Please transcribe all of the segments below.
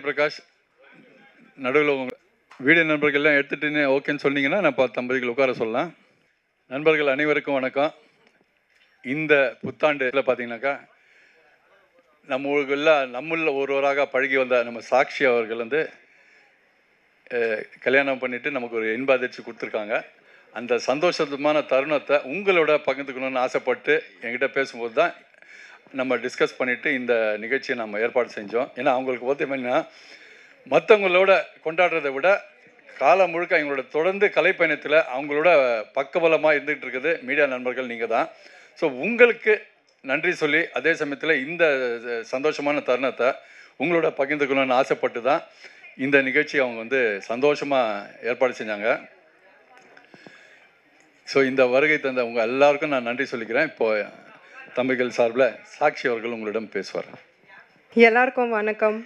பிரகாஷ் நடுவில் உங்கள் வீடியோ நண்பர்கள்லாம் எடுத்துகிட்டு ஓகேன்னு சொன்னீங்கன்னா நான் தம்பதிகள் உட்கார சொல்லலாம். நண்பர்கள் அனைவருக்கும் வணக்கம். இந்த புத்தாண்டில் பார்த்தீங்கன்னாக்கா நம்மள ஒருவராக பழகி வந்த நம்ம சாக்ஷி அவர்கள் வந்து கல்யாணம் பண்ணிவிட்டு நமக்கு ஒரு இன்ப அதிர்ச்சி கொடுத்துருக்காங்க. அந்த சந்தோஷமான தருணத்தை உங்களோட பகிர்ந்துக்கணும்னு ஆசைப்பட்டு என்கிட்ட பேசும்போது தான் நம்ம டிஸ்கஸ் பண்ணிவிட்டு இந்த நிகழ்ச்சியை நம்ம ஏற்பாடு செஞ்சோம். ஏன்னா அவங்களுக்கு பார்த்தீங்கன்னா மற்றவங்களோட கொண்டாடுறதை விட காலம் முழுக்க எங்களோட தொடர்ந்து கலைப்பயணத்தில் அவங்களோட பக்கபலமாக இருந்துகிட்டு இருக்குது மீடியா நண்பர்கள் நீங்கள் தான். ஸோ உங்களுக்கு நன்றி சொல்லி அதே சமயத்தில் இந்த சந்தோஷமான தருணத்தை உங்களோட பகிர்ந்துக்கணும்னு ஆசைப்பட்டு தான் இந்த நிகழ்ச்சி அவங்க வந்து சந்தோஷமாக ஏற்பாடு செஞ்சாங்க. ஸோ இந்த வருகை தந்த உங்கள் எல்லாருக்கும் நான் நன்றி சொல்லிக்கிறேன். இப்போது தம்பிகள் சார்பில் சாக்ஷி அவர்கள் உங்களிடம் பேசுவார். எல்லாருக்கும் வணக்கம்.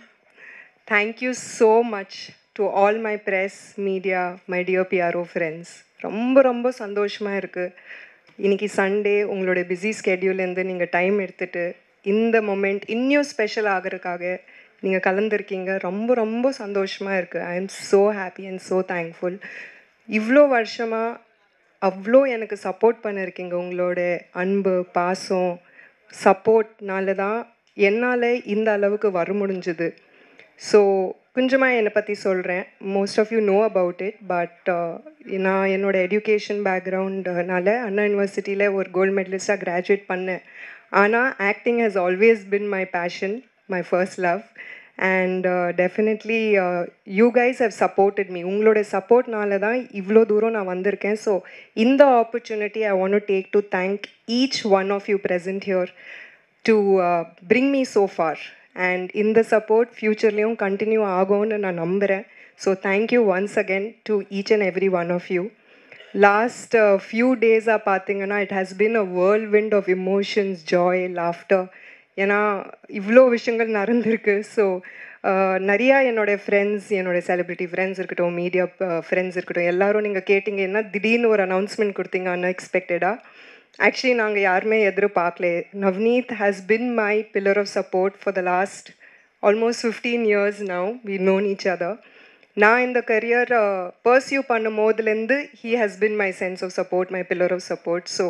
Thank you so much to all my press media, my dear PRO friends. ரொம்ப ரொம்ப சந்தோஷமாக இருக்குது. இன்றைக்கி சண்டே உங்களோட பிஸி ஸ்கெட்யூல்லேருந்து நீங்கள் டைம் எடுத்துகிட்டு இந்த மொமெண்ட் இன்னும் ஸ்பெஷல் ஆகிறதுக்காக நீங்கள் கலந்துருக்கீங்க. ரொம்ப ரொம்ப சந்தோஷமாக இருக்குது. I am so happy and so thankful. இவ்வளோ வருஷமாக அவ்வளோ எனக்கு சப்போர்ட் பண்ணியிருக்கீங்க. உங்களோட அன்பு, பாசம், சப்போர்ட்னால தான் என்னால் இந்த அளவுக்கு வர முடிஞ்சுது. ஸோ கொஞ்சமாக என்னை பற்றி சொல்கிறேன். Most of you know about it. But நான் என்னோடய எஜுகேஷன் பேக்ரவுண்ட்னால அண்ணா யூனிவர்சிட்டியில் ஒரு கோல்டு மெடலிஸ்ட்டாக கிராஜுவேட் பண்ணேன். ஆனால் acting has always been my passion, my first love. And definitely you guys have supported me. உங்களோட சப்போர்ட்னால தான் இவ்வளோ தூரம் நான் வந்திருக்கேன். ஸோ இந்த opportunity I want to take to thank each one of you present here to bring me so far. And இந்த support ஃப்யூச்சர்லேயும் கண்டினியூ ஆகும்னு நான் நம்புகிறேன். So thank you once again to each and every one of you. Last few டேஸாக பார்த்தீங்கன்னா it has been a whirlwind of emotions, joy, laughter. ஏன்னா இவ்வளோ விஷயங்கள் நடந்திருக்கு. ஸோ நிறையா என்னோடய ஃப்ரெண்ட்ஸ், என்னோடய செலிப்ரிட்டி ஃப்ரெண்ட்ஸ் இருக்கட்டும், மீடியா ஃப்ரெண்ட்ஸ் இருக்கட்டும், எல்லோரும் நீங்கள் கேட்டிங்க என்ன திடீர்னு ஒரு அனௌன்ஸ்மெண்ட் கொடுத்தீங்க அன்எக்ஸ்பெக்டடாக. ஆக்சுவலி நாங்கள் யாருமே எதிர்பார்க்கல. Navneet has been my pillar of support for the last almost 15 years now. We known each other. நான் இந்த கரியர் பர்சியூ பண்ணும் போதுலேருந்து he has been my sense of support, my pillar of support. So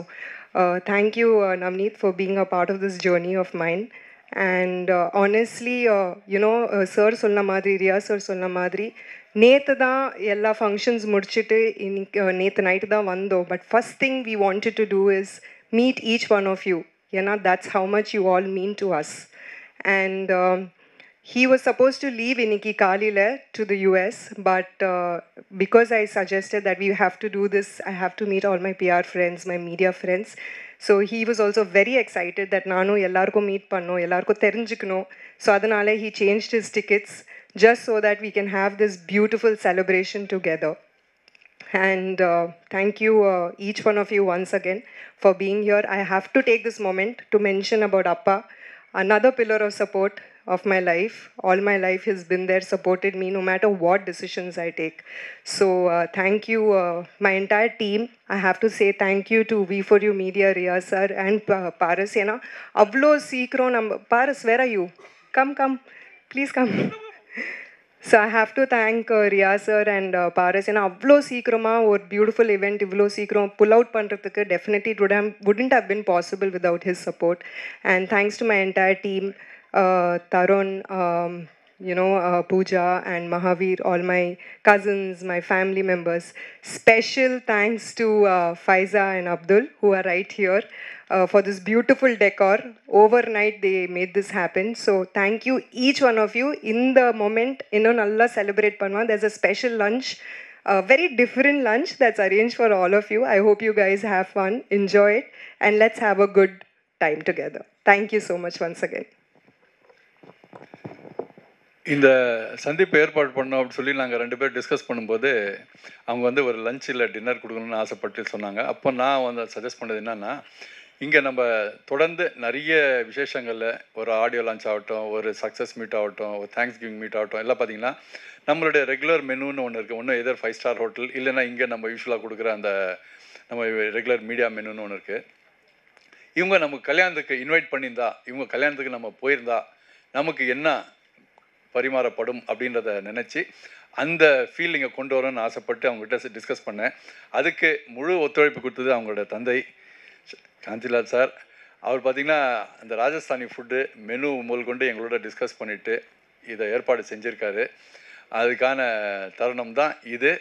thank you Navneet for being a part of this journey of mine. And honestly you know sir சொன்ன மாதிரி, Riya sir சொன்ன மாதிரி, நேற்று தான் எல்லா ஃபங்க்ஷன்ஸ் முடிச்சுட்டு இன்னைக்கு நேற்று நைட்டு தான் வந்தோம். But first thing we wanted to do is meet each one of you. ஏன்னா that's how much you all mean to us. And he was supposed to leave இன்னைக்கு காலையில் to the US, but because I suggested that we have to do this, I have to meet all my PR friends, my media friends. So he was also very excited that நானும் எல்லாருக்கும் meet பண்ணோம், எல்லாருக்கும் தெரிஞ்சுக்கணும். So அதனால் he changed his tickets just so that we can have this beautiful celebration together. And thank you each one of you once again for being here. I have to take this moment to mention about Appa, another pillar of support of my life. All my life he's been there, supported me no matter what decisions I take. So thank you my entire team. I have to say thank you to V4U Media, Riya sir and Paras. Yena avlo seekro Paras, where are you? Come please come. So I have to thank Riya sir and Paras. ஏன்னா அவ்வளோ சீக்கிரமாக ஒரு beautiful event இவ்வளோ சீக்கிரம் pull out பண்ணுறதுக்கு definitely wouldn't have been possible without his support. And thanks to my entire team, Tarun, Pooja and Mahavir, all my cousins, my family members. Special thanks to Faiza and Abdul who are right here for this beautiful decor. Overnight they made this happen. So thank you each one of you. In the moment, இன்னும் நல்லா celebrate பண்ணுவோம். There's a special lunch, a very different lunch that's arranged for all of you. I hope you guys have fun, enjoy it, and let's have a good time together. Thank you so much once again. இந்த சந்திப்பு ஏற்பாடு பண்ணோம் அப்படின்னு சொல்லி நாங்கள் 2 பேர் discuss பண்ணும்போது அவங்க வந்து ஒரு லஞ்ச் இல்லை டின்னர் கொடுக்கணும்னு ஆசைப்பட்டு சொன்னாங்க. அப்போ நான் வந்து சஜஸ்ட் பண்ணது என்னென்னா, இங்கே நம்ம தொடர்ந்து நிறைய விசேஷங்களில் ஒரு ஆடியோ லான்ச் ஆகட்டும், ஒரு சக்ஸஸ் மீட் ஆகட்டும், ஒரு தேங்க்ஸ் கிவிங் மீட் ஆகட்டும், எல்லாம் பார்த்திங்கன்னா நம்மளுடைய ரெகுலர் மெனுன்னு ஒன்று இருக்குது. ஒன்று எதர் 5 ஸ்டார் ஹோட்டல், இல்லைன்னா இங்கே நம்ம யூஸ்வலாக கொடுக்குற அந்த நம்ம ரெகுலர் மீடியா மெனுன்னு ஒன்று இருக்குது. இவங்க நமக்கு கல்யாணத்துக்கு இன்வைட் பண்ணியிருந்தா, இவங்க கல்யாணத்துக்கு நம்ம போயிருந்தா நமக்கு என்ன பரிமாறப்படும் அப்படின்றத நினச்சி அந்த ஃபீலிங்கை கொண்டு வரணும்னு ஆசைப்பட்டு அவங்ககிட்ட டிஸ்கஸ் பண்ணேன். அதுக்கு முழு ஒத்துழைப்பு கொடுத்தது அவங்களோட தந்தை காந்திலால் சார். அவர் பார்த்திங்கன்னா அந்த ராஜஸ்தானி ஃபுட்டு மெனு முதல் கொண்டு எங்களோட டிஸ்கஸ் பண்ணிவிட்டு இதை ஏற்பாடு செஞ்சுருக்காரு. அதுக்கான தருணம் தான் இது.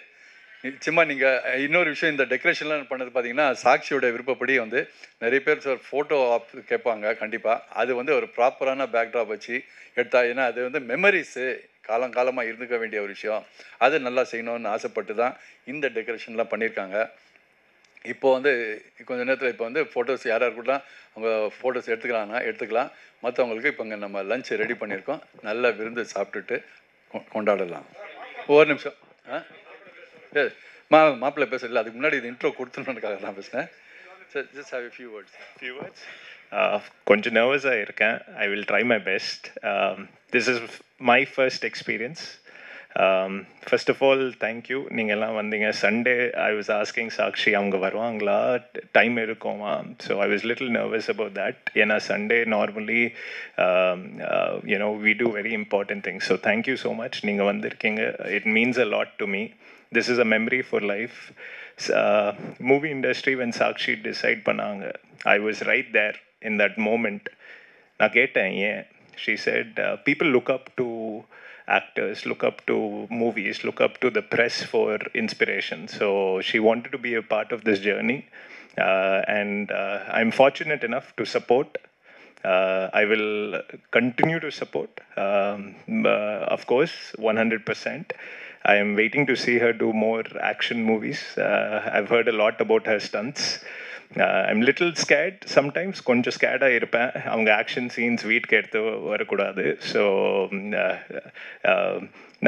நிச்சயமாக நீங்கள் இன்னொரு விஷயம், இந்த டெக்கரேஷன்லாம் பண்ணது பார்த்தீங்கன்னா சாக்ஷியோட விருப்பப்படி வந்து நிறைய பேர் சார் ஃபோட்டோ ஆப் கேட்பாங்க. கண்டிப்பாக அது வந்து ஒரு ப்ராப்பரான பேக்ட்ராப் வச்சு எடுத்தா, ஏன்னா அது வந்து மெமரிஸு காலங்காலமாக இருந்துக்க வேண்டிய ஒரு விஷயம், அது நல்லா செய்யணும்னு ஆசைப்பட்டு தான் இந்த டெக்கரேஷன்லாம் பண்ணியிருக்காங்க. இப்போது வந்து கொஞ்சம் நேரத்தில் இப்போ வந்து ஃபோட்டோஸ் யார் யார் கூட அவங்க ஃபோட்டோஸ் எடுத்துக்கலாம். மற்றவங்களுக்கு இப்போ இங்கே நம்ம லஞ்ச் ரெடி பண்ணியிருக்கோம். நல்ல விருந்து சாப்பிட்டுட்டு கொண்டாடலாம். ஒரு நிமிஷம் மாப்பிள்ளை பேசல, அதுக்கு முன்னாடி இது இன்ட்ரோ கொடுத்துணுன்றதுக்காக நான் பேசுகிறேன். Sir just have a few words. கொஞ்சம் நர்வஸாக இருக்கேன். I will try my best. This is my first experience. First of all thank you. நீங்கள் எல்லாம் வந்தீங்க. Sunday I was asking Sakshi அவங்க வருவாங்களா, டைம் இருக்குமா. So I was little nervous about that. ஏன்னா Sunday normally you know we do very important things. So thank you so much. நீங்கள் வந்திருக்கீங்க. It means a lot to me. This is a memory for life. Movie industry, when Sakshi decide பண்ணாங்க, I was right there in that moment. நான் கேட்டேன் ஏன். She said people look up to actors, look up to movies, look up to the press for inspiration. So she wanted to be a part of this journey, and I'm fortunate enough to support. I will continue to support, of course, 100%. I am waiting to see her do more action movies. I've heard a lot about her stunts. I'm little scared sometimes. கொஞ்சம் ஸ்கேர்டாக இருப்பேன். அவங்க action scenes வீட்டுக்கு எடுத்து வரக்கூடாது. So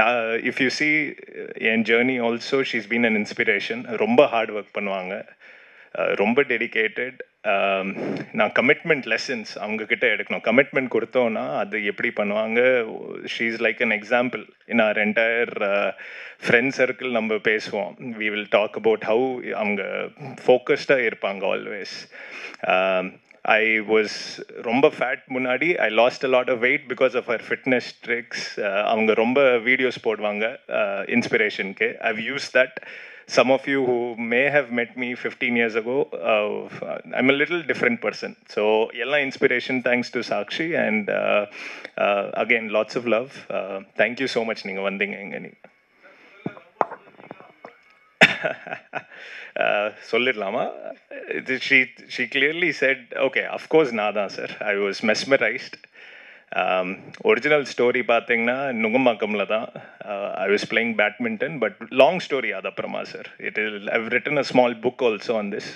நான் if you C N journey also she's been an inspiration. ரொம்ப hard work பண்ணுவாங்க, ரொம்ப டெடிக்கேட்டட். நான் கமிட்மெண்ட் லெசன்ஸ் அவங்கக்கிட்ட எடுக்கணும். கமிட்மெண்ட் கொடுத்தோன்னா அது எப்படி பண்ணுவாங்க. She is like an example in our entire friend circle. நம்ம பேசுவோம், we will talk about how அவங்க ஃபோக்கஸ்டாக இருப்பாங்க ஆல்வேஸ். ஐ வாஸ் ரொம்ப ஃபேட் முன்னாடி. I lost a lot of weight because of her fitness tricks. அவங்க ரொம்ப வீடியோஸ் போடுவாங்க இன்ஸ்பிரேஷனுக்கு. I've use that. Some of you who may have met me 15 years ago, I'm a little different person. So, yella inspiration thanks to Sakshi, and again, lots of love. Thank you so much, Ninga Vandinga Engani. Sollirlama? She clearly said, okay, of course, nada, sir. I was mesmerized. Original story பார்த்தீங்கன்னா நுங்கம்பாக்கமில் தான். I was playing badminton, but long story அது அப்புறமா sir. I've written a small book also on this,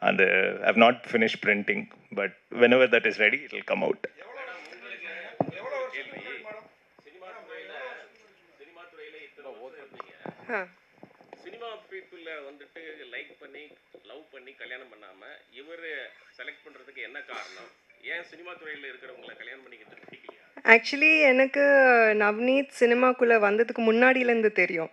and I've not finished printing, but whenever that is ready it will come out. Cinema பீப்புளை வந்துட்டு like பண்ணி love பண்ணி கல்யாணம் பண்ணாமல் இவர் select பண்ணுறதுக்கு என்ன காரணம்? ஏன் சினிமா துறையில் இருக்கிறவங்களை கல்யாணம் பண்ணிக்கிட்டு பிடிக்கலையா? ஆக்சுவலி எனக்கு நவ்னீத் சினிமாக்குள்ளே வந்ததுக்கு முன்னாடியிலேருந்து தெரியும்.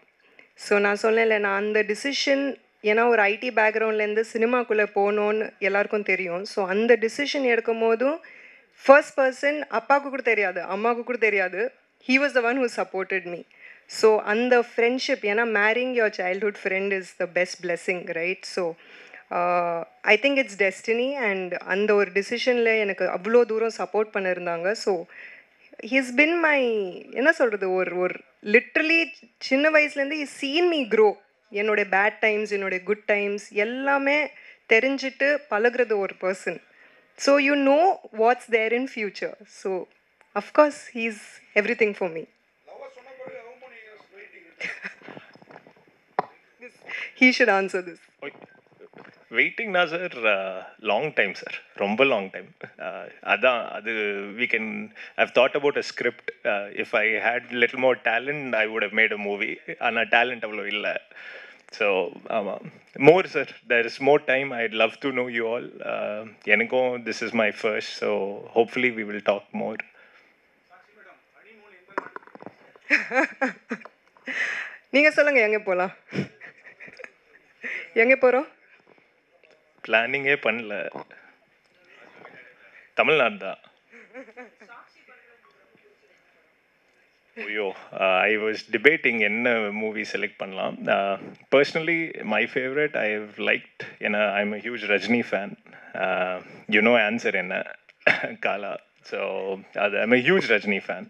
ஸோ நான் சொன்னேன்ல, நான் அந்த டிசிஷன், ஏன்னா ஒரு ஐடி பேக்ரவுண்ட்லேருந்து சினிமாக்குள்ளே போகணுன்னு எல்லாருக்கும் தெரியும். ஸோ அந்த டிசிஷன் எடுக்கும் போதும் ஃபர்ஸ்ட் பர்சன் அப்பாவுக்கு கூட தெரியாது, அம்மாவுக்கு கூட தெரியாது. He was the one who supported me. So அந்த ஃப்ரெண்ட்ஷிப், ஏன்னா marrying your childhood friend is the best blessing, right? So I think it's destiny. And அந்த ஒரு டிசிஷனில் எனக்கு அவ்வளோ தூரம் சப்போர்ட் பண்ணியிருந்தாங்க. ஸோ ஹீஸ் பின் மை, என்ன சொல்கிறது, ஒரு லிட்ரலி சின்ன வயசுலேருந்து ஹீ சீன் மீ க்ரோ. என்னுடைய பேட் டைம்ஸ், என்னுடைய குட் டைம்ஸ் எல்லாமே தெரிஞ்சுட்டு பழகிறது ஒரு person. So you know what's there in future. So of course he is everything for me. He should answer this. Waiting na sir, long time sir, romba long time. Adu we can, I've thought about a script. If I had little more talent I would have made a movie. Ana talent avlo illa. So more sir, there is more time. I'd love to know you all. Enako this is my first, so hopefully we will talk more. நீங்க சொல்லுங்க, எங்கே போகலாம்? எங்கே போகிறோம்? பிளானிங்கே பண்ணல. தமிழ்நாடு தான். ஐயோ, I was debating என்ன மூவி செலக்ட் பண்ணலாம். Personally my favourite I have liked, ஏன்னா I am a huge Rajini fan. You know answer என்ன, காலா. ஸோ அது I am a huge Rajini fan.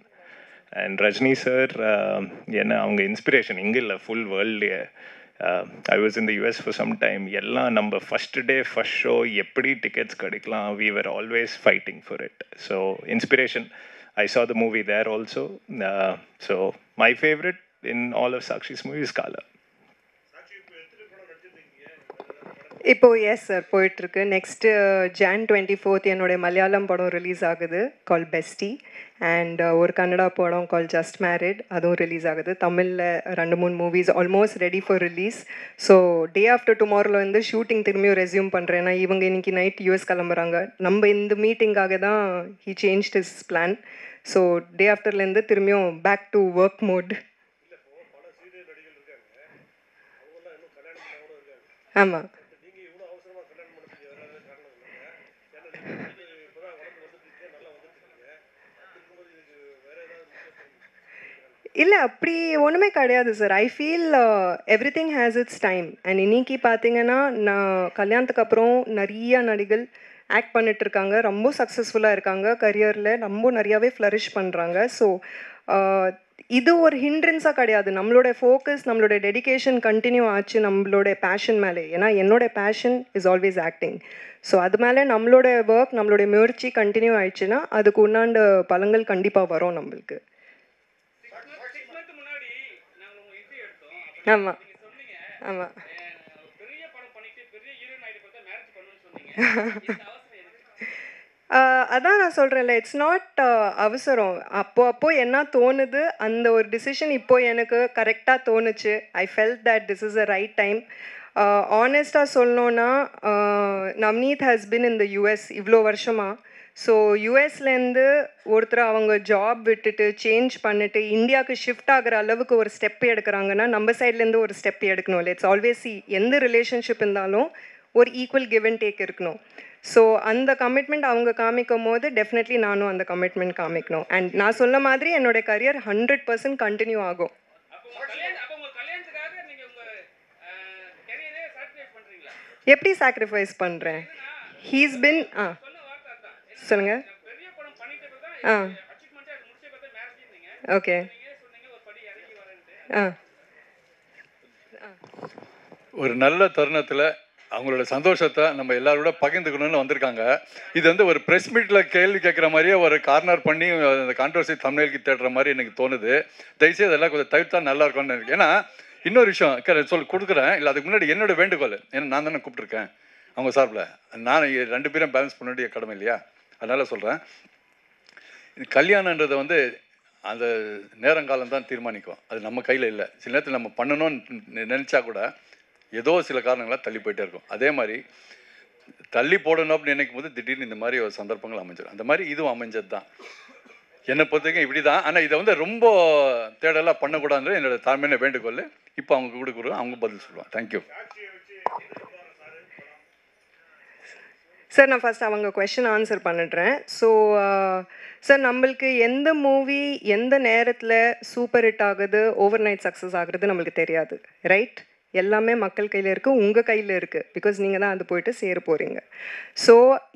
And Rajini sir என்ன அவங்க இன்ஸ்பிரேஷன் இங்கே இல்லை, ஃபுல் வேர்ல்ட்லேயே. I was in the US for some time. எல்லாம் நம்ம ஃபஸ்ட் டே ஃபஸ்ட் ஷோ எப்படி டிக்கெட்ஸ் கிடைக்கலாம், we were always fighting for it. So inspiration. I saw the movie there also. So my favorite in all of Sakshi's movies is Kala. இப்போ yes sir போயிட்டுருக்கு. Next Jan 24 என்னுடைய மலையாளம் படம் release ஆகுது, கால் bestie. And ஒரு கன்னடா படம் called just married, அதுவும் release ஆகுது. தமிழில் 2-3 movies almost ready for release. So day after டுமாரோவில் வந்து ஷூட்டிங் திரும்பியும் ரெஸ்யூம் பண்ணுறேன். ஏன்னா இவங்க இன்னைக்கு நைட் யூஎஸ் கிளம்புறாங்க. நம்ம இந்த மீட்டிங்காக தான் he change his plan. So day ஆஃப்டர்லேருந்து திரும்பியும் பேக் டு ஒர்க் மோட். ஆமாம். இல்லை அப்படி ஒன்றுமே கிடையாது sir. I feel every thing has its time. And இன்னைக்கு பார்த்தீங்கன்னா நான் கல்யாணத்துக்கு அப்புறம் நிறைய நடிகள் ஆக்ட் பண்ணிட்டுருக்காங்க, ரொம்ப சக்ஸஸ்ஃபுல்லாக இருக்காங்க, கரியரில் ரொம்ப நிறையாவே ஃப்ளரிஷ் பண்ணுறாங்க. ஸோ இது ஒரு ஹிண்ட்ரன்ஸாக கிடையாது. நம்மளோட ஃபோக்கஸ், நம்மளோட டெடிகேஷன் கண்டினியூ ஆச்சு நம்மளோட பேஷன் மேலே. ஏன்னா என்னோட fashion is always acting. So அது மேலே நம்மளோட ஒர்க், நம்மளோட முயற்சி கண்டினியூ ஆயிடுச்சுன்னா அதுக்கு உண்டாண்ட பலங்கள் கண்டிப்பாக வரும் நம்மளுக்கு. ஆமாம் ஆமாம். அதான் நான் சொல்கிறேன்ல, இட்ஸ் நாட் அவசரம். அப்போ என்ன தோணுது, அந்த ஒரு டிசிஷன் இப்போ எனக்கு கரெக்டாக தோணுச்சு. I felt that this is a right time. ஆனஸ்டாக சொல்லணுன்னா Navneet has been in the US இவ்வளோ வருஷமாக. ஸோ யூஎஸ்லேருந்து ஒருத்தர் அவங்க ஜாப் விட்டுட்டு சேஞ்ச் பண்ணிட்டு இந்தியாவுக்கு ஷிஃப்ட் ஆகிற அளவுக்கு ஒரு ஸ்டெப் எடுக்கிறாங்கன்னா நம்ம சைட்லேருந்து ஒரு ஸ்டெப் எடுக்கணும். இட்ஸ் ஆல்வேஸ் எந்த ரிலேஷன்ஷிப் இருந்தாலும் ஒரு ஈக்குவல் கிவ் அண்ட் டேக் இருக்கணும். ஸோ அந்த கமிட்மெண்ட் அவங்க காமிக்கும் போது டெஃபினெட்லி நானும் அந்த கமிட்மெண்ட் காமிக்கணும். அண்ட் நான் சொன்ன மாதிரி என்னோட கரியர் 100% கண்டினியூ ஆகும். எப்படி சாக்ரிஃபைஸ் பண்ணுறேன்? ஹீஸ் பின் சொல்லுங்க. ஓகே. ஒரு நல்ல தருணத்தில் அவங்களோட சந்தோஷத்தை நம்ம எல்லாரோட பகிர்ந்துக்கணும்னு வந்திருக்காங்க. இது வந்து ஒரு ப்ரெஸ் மீட்டில் கேள்வி கேட்குற மாதிரியே ஒரு கார்னர் பண்ணி அந்த கான்ட்ரவர்சி தமிழுக்கு தேடுற மாதிரி எனக்கு தோணுது. தயவுசெய்து அதெல்லாம் கொஞ்சம் தவிர்த்தா நல்லா இருக்கும்னு நினைக்கிறேன். ஏன்னா இன்னொரு விஷயம் சொல்லி கொடுக்குறேன், இல்லை அதுக்கு முன்னாடி என்னோட வேண்டுகோள், ஏன்னா நான் தானே கூப்பிட்ருக்கேன் அவங்க சார்பில், நான் 2 பேரும் பேலன்ஸ் பண்ண வேண்டிய கடமை இல்லையா? அதனால் சொல்கிறேன், இது கல்யாணன்றதை வந்து அந்த நேரங்காலம் தான் தீர்மானிக்கும். அது நம்ம கையில் இல்லை. சில நேரத்தில் நம்ம பண்ணணும்னு நினச்சா கூட ஏதோ சில காரணங்களாக தள்ளி போயிட்டே இருக்கும். அதே மாதிரி தள்ளி போடணும் அப்படின்னு நினைக்கும் போது திடீர்னு இந்த மாதிரி ஒரு சந்தர்ப்பங்கள் அமைஞ்சிடும். அந்த மாதிரி இதுவும் அமைஞ்சது தான். என்னை பொறுத்தவரைக்கும் இப்படி தான். ஆனால் இதை வந்து ரொம்ப தேடலாக பண்ணக்கூடாதுன்றது என்னோட தாழ்மையான வேண்டுகோள். இப்போ அவங்க கொடுக்குறோம், அவங்க பதில் சொல்லுவாங்க. Thank you sir. நான் ஃபஸ்ட் அவங்க கொஷின் ஆன்சர் பண்ணிடுறேன். ஸோ சார், நம்மளுக்கு எந்த மூவி எந்த நேரத்தில் சூப்பர் ஹிட் ஆகுது, ஓவர் நைட் சக்ஸஸ் ஆகுறது நம்மளுக்கு தெரியாது, ரைட்? எல்லாமே மக்கள் கையில் இருக்குது, உங்கள் கையில் இருக்குது. பிகாஸ் நீங்கள் தான் அது போய்ட்டு சேர போகிறீங்க. ஸோ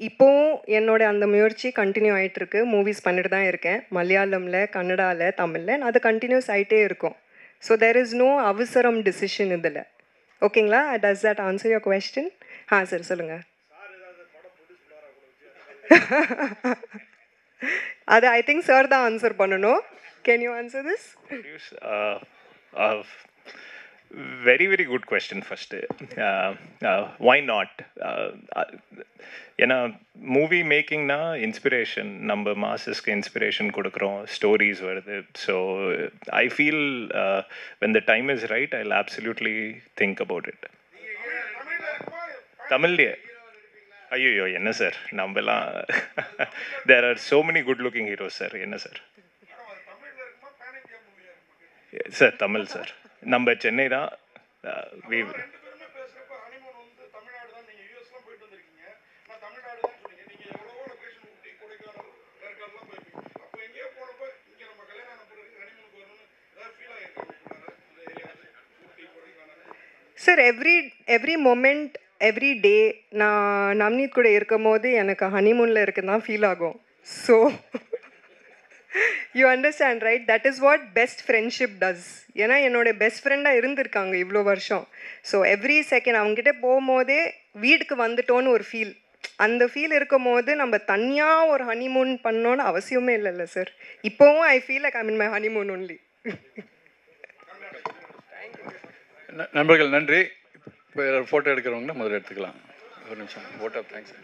இப்போவும் என்னோட அந்த முயற்சி கண்டினியூ ஆகிட்டுருக்கு. மூவிஸ் பண்ணிட்டு தான் இருக்கேன், மலையாளமில், கன்னடாவில், தமிழில். அது கண்டினியூஸ் ஆகிட்டே இருக்கும். ஸோ தேர் இஸ் நோ அவசரம் டிசிஷன் இதில். ஓகேங்களா? Does that answer your question? Sir சொல்லுங்கள். அது ஐ திங்க் சார் தான் ஆன்சர் பண்ணணும். Can you answer this? Very, very good question first. Why not? ஏன்னா மூவி மேக்கிங்னா இன்ஸ்பிரேஷன், நம்ம மாசஸ்க்கு இன்ஸ்பிரேஷன் கொடுக்குறோம், ஸ்டோரிஸ் வருது. So I feel when the time is right, I'll absolutely think about it. தமிழ்லையே? ஐயோ என்ன sir, நம்மலாம் there are so many good looking heroes sir. என்ன sir? Sir Tamil sir, நம்ம சென்னை தான். Sir every moment every day நான் நவ்னீத் கூட இருக்கும் போது எனக்கு ஹனிமூனில் இருக்குன்னு தான் ஃபீல் ஆகும். So you understand right, that is what best friendship does. ஏன்னா என்னோட பெஸ்ட் ஃப்ரெண்டாக இருந்திருக்காங்க இவ்வளோ வருஷம். ஸோ எவ்ரி செகண்ட் அவங்ககிட்ட போகும்போதே வீட்டுக்கு வந்துட்டோன்னு ஒரு ஃபீல். அந்த ஃபீல் இருக்கும் போது நம்ம தனியாக ஒரு ஹனிமூன் பண்ணோன்னு அவசியமே இல்லைல்ல சார். இப்போவும் I feel like I mean my honeymoon only. நண்பர்கள் நன்றி. இப்போ ஃபோட்டோ எடுக்கிறவங்கள முதல்ல எடுத்துக்கலாம். ஒரு நிமிஷம். Photo thanks.